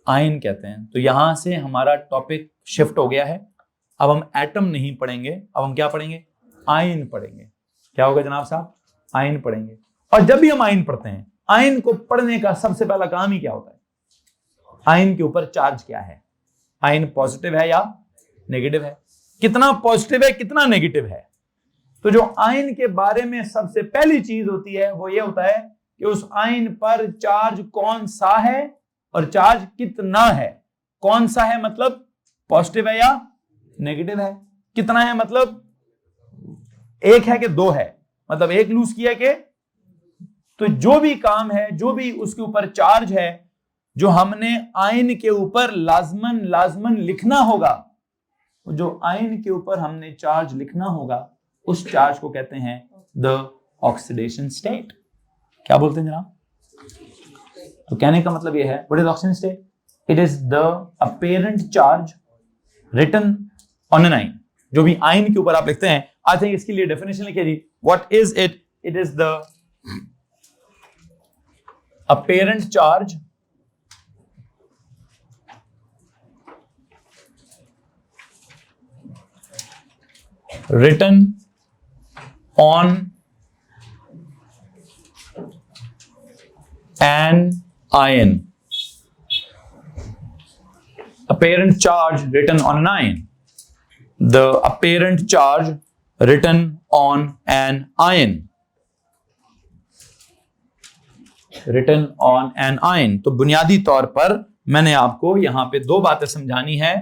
Speaker 1: आयन कहते हैं। तो यहां से हमारा टॉपिक शिफ्ट हो गया है। अब हम एटम नहीं पढ़ेंगे, अब हम क्या पढ़ेंगे? आयन पढ़ेंगे। क्या होगा जनाब साहब? आयन पढ़ेंगे। और जब भी हम आयन पढ़ते हैं, आयन को पढ़ने का सबसे पहला काम ही क्या होता है? आयन के ऊपर चार्ज क्या है? आयन पॉजिटिव है या नेगेटिव है? कितना पॉजिटिव है, कितना नेगेटिव है? तो जो आयन के बारे में सबसे पहली चीज होती है वो ये होता है कि उस आयन पर चार्ज कौन सा है और चार्ज कितना है। कौन सा है मतलब पॉजिटिव है या नेगेटिव है? कितना है मतलब एक है कि दो है, मतलब एक लूज किया कि। तो जो भी काम है, जो भी उसके ऊपर चार्ज है, जो हमने आयन के ऊपर लाजमन लिखना होगा, जो आयन के ऊपर हमने चार्ज लिखना होगा, उस चार्ज को कहते हैं द ऑक्सीडेशन स्टेट। क्या बोलते हैं जनाब? तो कहने का मतलब यह है, what is oxidation state? It is the apparent charge written on an ion. जो भी आयन के ऊपर आप लिखते हैं, आई थिंक इसके लिए डेफिनेशन लिखिए जी। What is it? It is the apparent charge written on an ion. Apparent charge written on an ion. The apparent charge written on an ion. Written on an ion. तो बुनियादी तौर पर मैंने आपको यहां पे दो बातें समझानी है।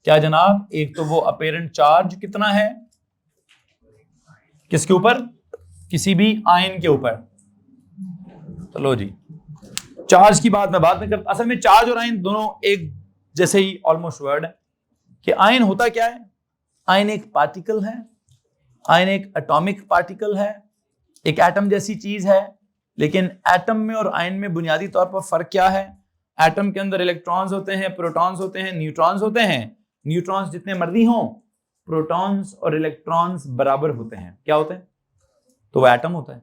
Speaker 1: क्या जनाब? एक तो वो अपेरेंट चार्ज कितना है, किसके ऊपर? किसी भी आयन के ऊपर। चलो जी, चार्ज की बात मैं बाद में करता। असल में चार्ज और आयन दोनों एक जैसे ही ऑलमोस्ट वर्ड है। कि आयन होता क्या है? आयन एक पार्टिकल है, आयन एक एटॉमिक पार्टिकल है, एक एटम जैसी चीज है। लेकिन एटम में और आयन में बुनियादी तौर पर फर्क क्या है? एटम के अंदर इलेक्ट्रॉन्स होते हैं, प्रोटॉन्स होते हैं, न्यूट्रॉन्स होते हैं। न्यूट्रॉन्स जितने मर्जी हों, प्रोटॉन्स और इलेक्ट्रॉन्स बराबर होते हैं। क्या होते हैं? तो वो एटम होता है।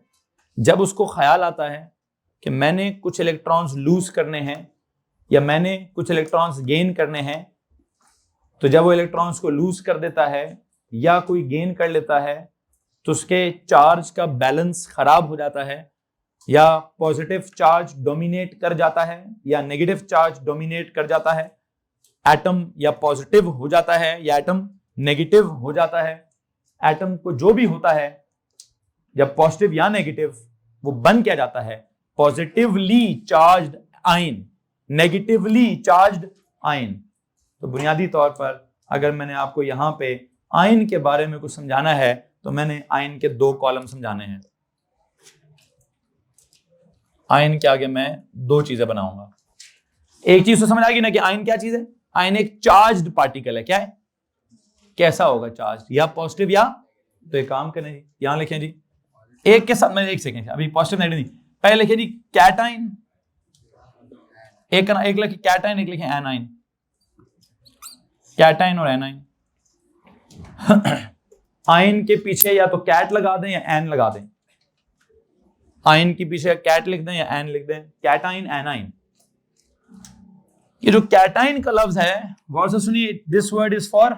Speaker 1: जब उसको ख्याल आता है कि मैंने कुछ इलेक्ट्रॉन्स लूज करने हैं या मैंने कुछ इलेक्ट्रॉन्स गेन करने हैं, तो जब वो इलेक्ट्रॉन्स को लूज कर देता है या कोई गेन कर लेता है तो उसके चार्ज का बैलेंस खराब हो जाता है। या पॉजिटिव चार्ज डोमिनेट कर जाता है या नेगेटिव चार्ज डोमिनेट कर जाता है। एटम या पॉजिटिव हो जाता है या एटम नेगेटिव हो जाता है। एटम को जो भी होता है जब पॉजिटिव या नेगेटिव, वो बन क्या जाता है? Positively charged ion, negatively charged ion. तो बुनियादी तौर पर अगर मैंने आपको यहां पे आयन के बारे में कुछ समझाना है तो मैंने आयन के दो कॉलम समझाने हैं। आयन के आगे मैं दो चीजें बनाऊंगा। एक चीज तो समझ आएगी ना कि आयन क्या चीज है? आयन एक चार्ज्ड पार्टिकल है। क्या है? कैसा होगा चार्ज? या पॉजिटिव या, तो एक काम करें जी, यहां लिखें जी एक के साथ। मैं एक सेकेंड, अभी पॉजिटिव नेगेटिव नहीं, पहले लिखे जी कैटाइन। एक लिखे कैटाइन, एक लिखे एनाइन। कैटाइन और एनाइन। आयन के पीछे या तो कैट लगा दें या एन लगा दें। आयन के पीछे कैट लिख दें या एन लिख दें। Cation, A9. ये जो कैटाइन का लफ्ज है, गौर से सुनिए, दिस वर्ड इज फॉर,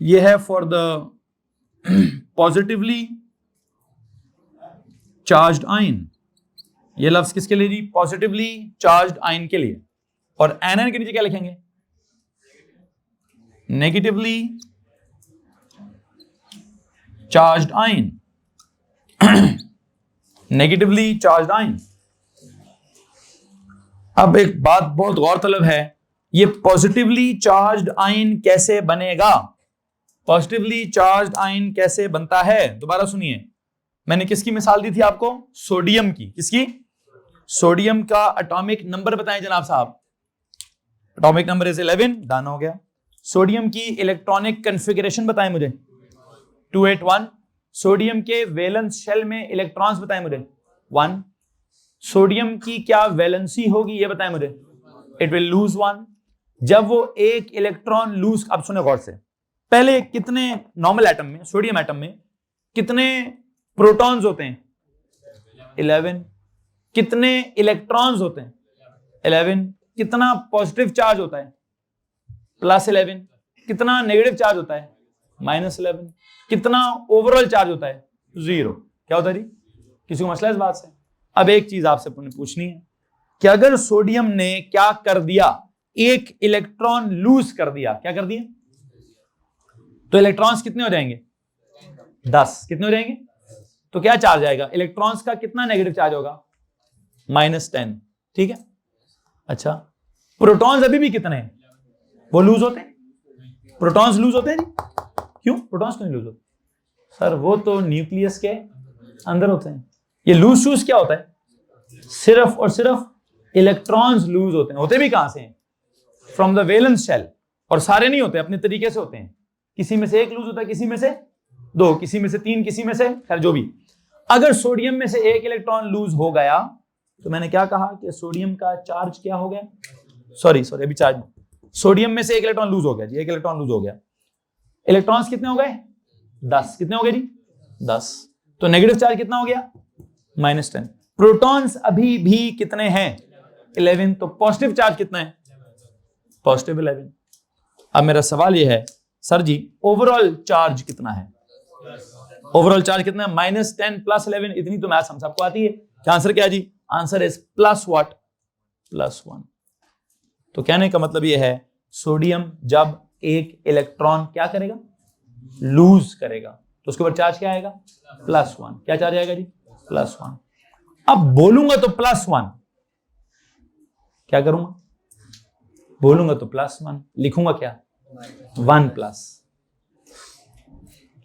Speaker 1: ये है for the positively charged ion. ये लफ्ज किसके लिए जी? पॉजिटिवली चार्ज्ड आयन के लिए। और एनाइन के नीचे क्या लिखेंगे? Negatively charged ion. Negatively charged ion. अब एक बात बहुत गौरतलब है, ये पॉजिटिवली चार्ज्ड आयन कैसे बनेगा? पॉजिटिवली चार्ज्ड आयन कैसे बनता है? दोबारा सुनिए, मैंने किसकी मिसाल दी थी आपको? सोडियम की। किसकी? सोडियम का एटॉमिक नंबर बताएं जनाब साहब। एटॉमिक नंबर इज 11, डन हो गया। सोडियम की इलेक्ट्रॉनिक कॉन्फ़िगरेशन बताएं मुझे, 281। सोडियम के वैलेंस शेल में इलेक्ट्रॉन्स बताएं मुझे, 1। सोडियम की क्या वैलेंसी होगी ये बताएं मुझे, इट विल लूज 1। जब वो एक इलेक्ट्रॉन लूज, अब सुने गौर से, पहले कितने नॉर्मल एटम में, सोडियम एटम में कितने प्रोटॉन्स होते हैं? 11। कितने इलेक्ट्रॉन्स होते हैं? 11। कितना पॉजिटिव चार्ज होता है? +11। कितना नेगेटिव चार्ज होता है? -11। कितना ओवरऑल चार्ज होता है? 0। क्या होता है जी? किसी को मसला इस बात से? अब एक चीज आपसे पूछनी है कि अगर सोडियम ने क्या कर दिया, एक इलेक्ट्रॉन लूज कर दिया, क्या कर दिया, तो इलेक्ट्रॉन्स कितने हो जाएंगे? 10। कितने हो जाएंगे? तो क्या चार्ज आएगा? इलेक्ट्रॉन्स का कितना नेगेटिव चार्ज होगा? -10। ठीक है। अच्छा, प्रोटॉन्स अभी भी कितने हैं? वो लूज होते हैं? प्रोटॉन्स लूज होते हैं जी? क्यों प्रोटॉन्स क्यों लूज होते? सर वो तो न्यूक्लियस के अंदर होते हैं। ये लूज शूज क्या होता है? सिर्फ और सिर्फ इलेक्ट्रॉन्स लूज होते हैं। होते भी कहां से हैं? From the valence shell. और सारे नहीं होते, अपने तरीके से होते हैं। किसी में से एक लूज होता है, किसी में से 2, किसी में से 3, किसी में से, खैर जो भी। अगर सोडियम में से एक इलेक्ट्रॉन लूज हो गया तो मैंने क्या कहा कि सोडियम का चार्ज क्या हो गया? सॉरी अभी चार्ज, सोडियम में से एक इलेक्ट्रॉन लूज हो गया जी, एक इलेक्ट्रॉन लूज हो गया। इलेक्ट्रॉन्स कितने हो गए? 10। कितने हो गए जी? 10। तो नेगेटिव चार्ज कितना हो गया? -10। प्रोटॉन्स अभी भी कितने हैं? 11। तो पॉजिटिव चार्ज कितना है? पॉजिटिव 11। अब मेरा सवाल यह है सर जी ओवरऑल चार्ज कितना है? ओवरऑल चार्ज कितना है? -10 + 11। इतनी तो मैथ्स हम सबको आती है। क्या आंसर क्या जी? Answer is plus what? +1। तो कहने का मतलब यह है सोडियम जब एक इलेक्ट्रॉन क्या करेगा? लूज करेगा, तो उसके ऊपर चार्ज क्या आएगा? +1। क्या चार्ज आएगा जी? +1। अब बोलूंगा तो +1, क्या करूंगा? बोलूंगा तो +1, लिखूंगा क्या? 1+।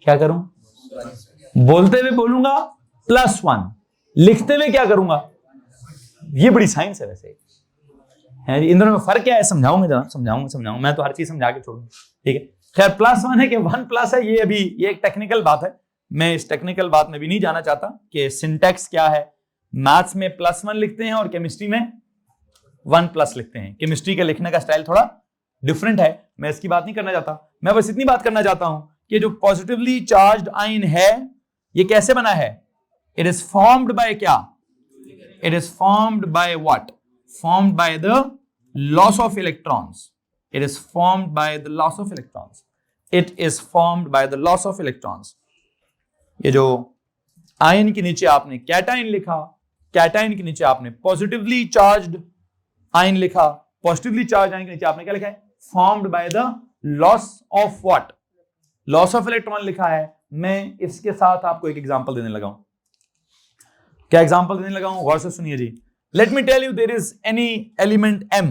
Speaker 1: क्या करूं? बोलते हुए बोलूंगा +1, लिखते हुए क्या करूंगा? ये बड़ी साइंस है वैसे है। इन दोनों में फर्क क्या है? समझाऊंगा जनाब, समझाऊंगा। मैं तो हर चीज समझा के छोड़ूंगा, ठीक है। खैर +1 है कि 1+ है, ये अभी ये एक टेक्निकल बात है। मैं इस टेक्निकल बात में भी नहीं जाना चाहता कि सिंटैक्स क्या है। मैथ्स में +1 लिखते हैं और केमिस्ट्री में 1+ लिखते हैं। केमिस्ट्री के लिखने का स्टाइल थोड़ा डिफरेंट है, मैं इसकी बात नहीं करना चाहता। मैं बस इतनी बात करना चाहता हूं कि जो पॉजिटिवली चार्ज्ड आयन है ये कैसे बना है? इट इज फॉर्म्ड बाय क्या? It is formed by what? Formed by the loss of electrons. It is formed by the loss of electrons. It is formed by the loss of electrons. ये जो ion के नीचे आपने cation लिखा, cation के नीचे आपने पॉजिटिवली चार्ज्ड आयन लिखा, पॉजिटिवली चार्ज आयन के नीचे आपने क्या लिखा है? Formed by the loss of what? Loss of electron लिखा है। मैं इसके साथ आपको एक एग्जांपल देने लगा हूं। क्या एग्जांपल देने लगा हूं? गौर से सुनिए जी। Let me tell you there is any element m,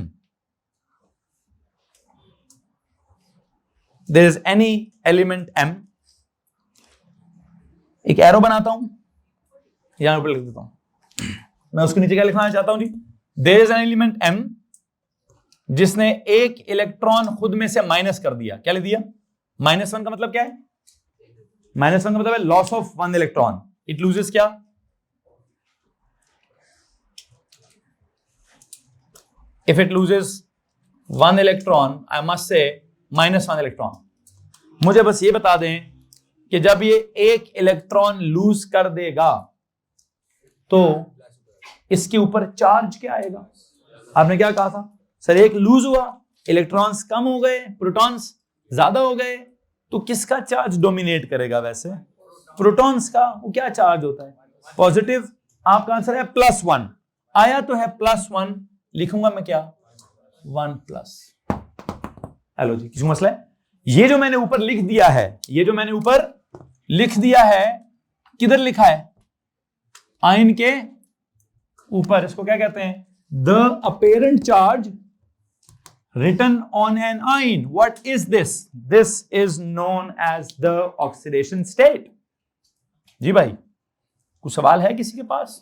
Speaker 1: there is any element m। एक एरो बनाता हूं, यहां पर लिख देता हूं। मैं उसके नीचे क्या लिखना चाहता हूं जी? There is an element m जिसने एक इलेक्ट्रॉन खुद में से माइनस कर दिया। क्या लिख दिया? -1 का मतलब क्या है? -1 का मतलब है loss of 1 electron. It loses क्या? If it loses 1 electron, I must say -1 electron. मुझे बस ये बता दें कि जब ये एक इलेक्ट्रॉन लूज कर देगा तो इसके ऊपर चार्ज क्या आएगा? आपने क्या कहा था सर? एक लूज हुआ, इलेक्ट्रॉन्स कम हो गए, प्रोटॉन्स ज्यादा हो गए, तो किसका चार्ज डोमिनेट करेगा? वैसे प्रोटॉन्स का। वो क्या चार्ज होता है? पॉजिटिव। आपका आंसर है +1। आया तो है +1, लिखूंगा मैं क्या? 1+। हेलो जी, किसी मसला है? ये जो मैंने ऊपर लिख दिया है, ये जो मैंने ऊपर लिख दिया है, किधर लिखा है? आयन के ऊपर। इसको क्या कहते हैं? The apparent charge written on an ion. What is this? This is known as the oxidation state. जी भाई, कुछ सवाल है किसी के पास?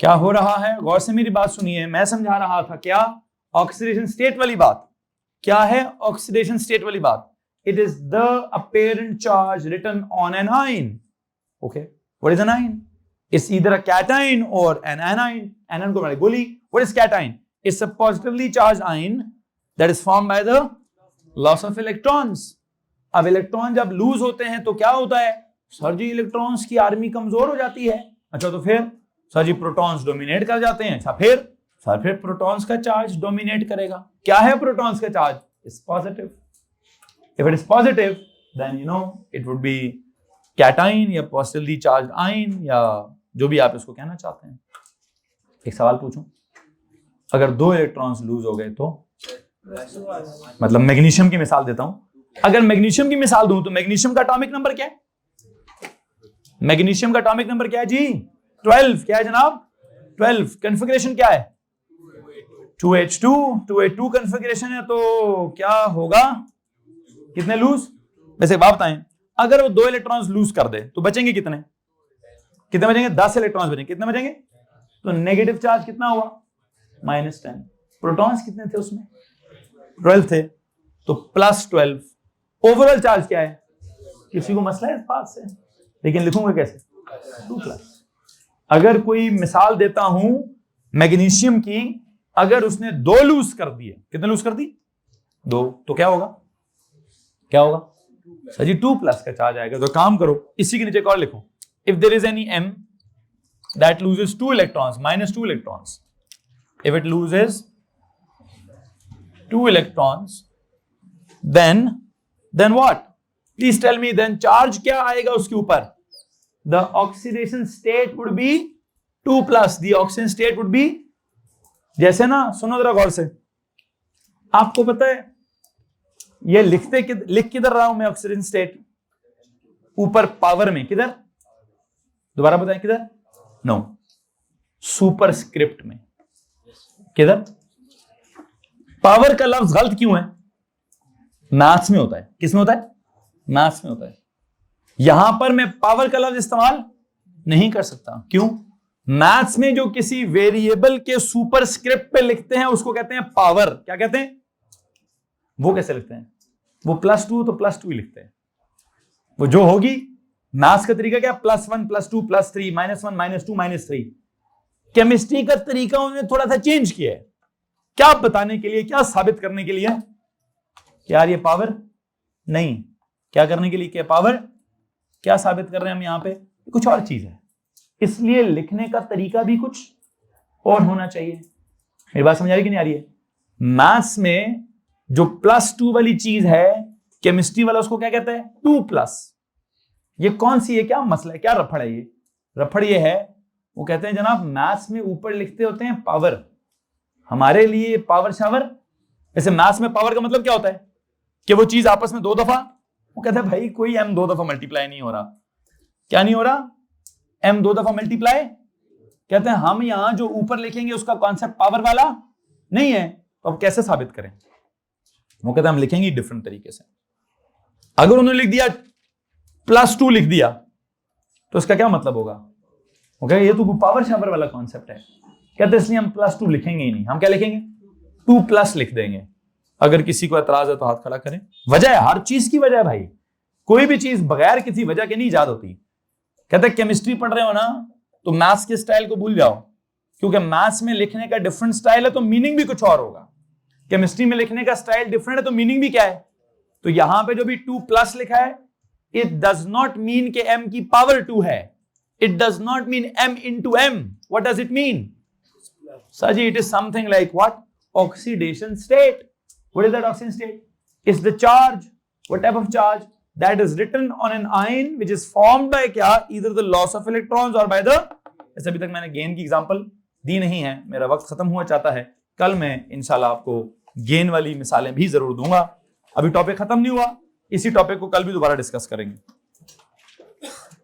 Speaker 1: क्या हो रहा है? गौर से मेरी बात सुनिए। मैं समझा रहा था क्या? ऑक्सीडेशन स्टेट वाली बात। क्या है ऑक्सीडेशन स्टेट वाली बात? It is the apparent charge written on an ion. Okay. What is an ion? It's either a cation or an anion. Anion को मैंने गोली। What is cation? It's a positively charged ion that is formed by the loss of electrons. अब electron जब loose होते हैं तो क्या होता है? सर जी इलेक्ट्रॉन्स की आर्मी कमजोर हो जाती है। अच्छा तो फिर सर जी प्रोटॉन्स डोमिनेट कर जाते हैं। अच्छा फिर प्रोटॉन्स का चार्ज डोमिनेट करेगा। क्या है प्रोटॉन्स का charge? It's positive. If it is positive then you know it would be cation या पॉजिटिवली चार्ज्ड आयन या जो भी आप इसको कहना चाहते हैं। एक सवाल पूछूं, अगर 2 इलेक्ट्रॉन्स लूज हो गए तो? मतलब मैग्नीशियम की मिसाल देता हूं। अगर मैग्नीशियम की मिसाल दूं तो मैग्नीशियम का एटॉमिक नंबर क्या है? मैग्नीशियम का एटॉमिक नंबर क्या है जी? 12। क्या है जनाब? 12। कॉन्फ़िगरेशन क्या है? 2H2। 2H2 कॉन्फ़िगरेशन है तो क्या होगा? कितने लूज? वैसे बात बताएं, अगर वो 2 इलेक्ट्रॉन्स लूज कर दे तो बचेंगे कितने? कितने बचेंगे? 10 इलेक्ट्रॉन्स बचेंगे। कितने बचेंगे? तो नेगेटिव चार्ज कितना हुआ? -10। प्रोटॉन्स कितने थे उसमें? 12 थे, तो +12। ओवरऑल चार्ज क्या है? किसी को मसला है इस बात से? लेकिन लिखूंगा कैसे? 2+। अगर कोई मिसाल देता हूं मैग्नीशियम की अगर उसने 2 लूज कर दिए, कितने लूज कर दी? 2, तो क्या होगा? क्या होगा सर जी? 2+ का चार्ज आएगा। तो काम करो, इसी के नीचे एक और लिखो, if there is any m that loses 2 electrons, -2 electrons, if it loses 2 electrons, then what? Please tell me, then charge क्या आएगा उसके ऊपर? The oxidation state would be 2+. The oxidation state would be, जैसे ना, सुनो जरा गौर से, आपको पता है ये लिख किधर रहा हूं मैं ऑक्सीडेशन स्टेट? ऊपर पावर में, किधर? दोबारा बताएं, किधर? नो, सुपरस्क्रिप्ट में। किधर? पावर का लफ्ज गलत क्यों है? मैथ्स में होता है। किस में होता है? मैथ्स में होता है। यहां पर मैं पावर का लफ्ज इस्तेमाल नहीं कर सकता। क्यों? मैथ्स में जो किसी वेरिएबल के सुपरस्क्रिप्ट पे लिखते हैं उसको कहते हैं पावर। क्या कहते हैं? वो कैसे लिखते हैं? वो +2 तो +2 ही लिखते हैं। वो जो होगी, मैथ्स का तरीका क्या? +1 +2 +3, -1 -2 -3। केमिस्ट्री का तरीका उन्होंने थोड़ा सा चेंज किया है। क्या बताने के लिए? क्या साबित करने के लिए? कि यार ये पावर नहीं, क्या करने के लिए? क्या पावर? क्या साबित कर रहे हैं हम यहां पे? कुछ और चीज है। इसलिए लिखने का तरीका भी कुछ और होना चाहिए। मेरी बात समझ आ रही कि नहीं आ रही है? मैथ्स में जो +2 वाली चीज है, केमिस्ट्री वाला उसको क्या कहता है? 2+। ये कौन सी है? क्या मसला है? क्या रफड़ है? ये रफड़ ये है, वो कहते हैं जनाब मैथ्स में ऊपर लिखते होते हैं पावर, हमारे लिए पावर शावर। वैसे मैथ्स में पावर का मतलब क्या होता है? कि वो चीज आपस में 2 दफा, वो कहते हैं भाई कोई m 2 दफा मल्टीप्लाई नहीं हो रहा। क्या नहीं हो रहा? m 2 दफा मल्टीप्लाई। कहते हैं हम यहां जो ऊपर लिखेंगे उसका कॉन्सेप्ट पावर वाला नहीं है, तो अब कैसे साबित करें? वो कहते हैं हम लिखेंगे डिफरेंट तरीके से। अगर उन्होंने लिख दिया +2 लिख दिया तो इसका क्या मतलब होगा? ओके, ये तो पावर शावर वाला कॉन्सेप्ट है। कहते हैं इसलिए हम +2 लिखेंगे ही नहीं, हम क्या लिखेंगे? 2+ लिख देंगे। अगर किसी को एतराज है तो हाथ खड़ा करें। वजह है, हर चीज की वजह है भाई। कोई भी चीज बगैर किसी वजह के नहीं इजाद होती। कहते हैं केमिस्ट्री पढ़ रहे हो ना, तो मैथ्स के स्टाइल को भूल जाओ, क्योंकि मैथ्स में लिखने का डिफरेंट स्टाइल है तो मीनिंग भी कुछ और होगा। केमिस्ट्री में लिखने का स्टाइल डिफरेंट है तो मीनिंग भी क्या है? तो यहां पे जो भी 2+ लिखा है, इट डज नॉट मीन कि m की पावर 2 है। It does not mean m into m. What does it mean? Saji, it is something like what? Oxidation state. What is that oxidation state? It's the charge. What type of charge? That is written on an ion which is formed by क्या? Either the loss of electrons or by the, ऐसे अभी तक मैंने gain की example दी नहीं है, मेरा वक्त खत्म हुआ चाहता है। कल मैं इंशाल्लाह आपको गेन वाली मिसालें भी जरूर दूंगा। अभी टॉपिक खत्म नहीं हुआ, इसी टॉपिक को कल भी दोबारा डिस्कस करेंगे।